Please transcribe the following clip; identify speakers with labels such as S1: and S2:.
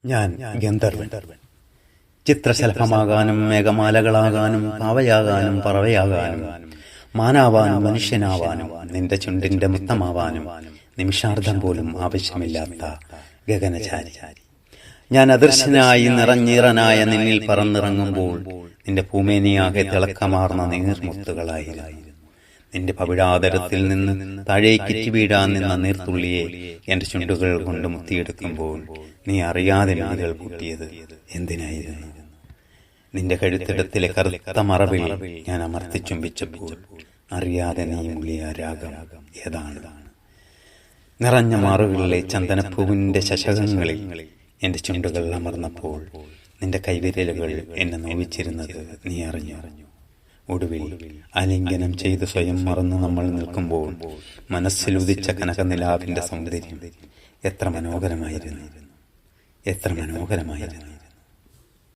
S1: ഞാൻ ഗന്ധർവൻ. ചിത്രശലഭമാകാനും മേഘമാലകളാകാനും പാവയാകാനും പറവയാകാനും മാനാവാനും മനുഷ്യനാവാനും നിന്റെ ചുണ്ടിന്റെ മുത്തമാവാനും നിമിഷാർദ്ധം പോലും ആവശ്യമില്ലാത്ത ഗഗനചാരി. ഞാൻ അദൃശ്യനായി നിറഞ്ഞീറനായ നിന്നിൽ പറന്നിറങ്ങുമ്പോൾ നിന്റെ ഭൂമേനിയാകെ തിളക്കമാർന്ന നീർമുത്തുകളായിരുന്നു. നിന്റെ പവിഴാതരത്തിൽ നിന്ന് താഴേക്കിറ്റി വീഴാൻ നിന്ന നീർത്തുള്ളിയെ എന്റെ ചുണ്ടുകൾ കൊണ്ട് മുത്തിയെടുക്കുമ്പോൾ നീ അറിയാതെ നീകൾ കൂട്ടിയത് എന്തിനായിരുന്നു? നിന്റെ കഴുത്തിടത്തിലെ കറുത്ത മറവിൽ ഞാൻ അമർത്തി ചുംബിച്ചപ്പോൾ അറിയാതെ നീ മുളിയ രാഗം ഏതാണ്? നിറഞ്ഞ മാറുകളിലെ ചന്ദനപ്പൂവിന്റെ ശശകങ്ങളിൽ എന്റെ ചുണ്ടുകൾ അമർന്നപ്പോൾ നിന്റെ കൈവിരലുകൾ എന്നെ നോവിച്ചിരുന്നത് നീ അറിഞ്ഞു. ഒടുവിൽ ആലിംഗനം ചെയ്ത് സ്വയം മറന്ന് നമ്മൾ നിൽക്കുമ്പോൾ മനസ്സിലുദിച്ച കനകനിലാവിന്റെ സൗന്ദര്യം എത്ര മനോഹരമായിരുന്നു!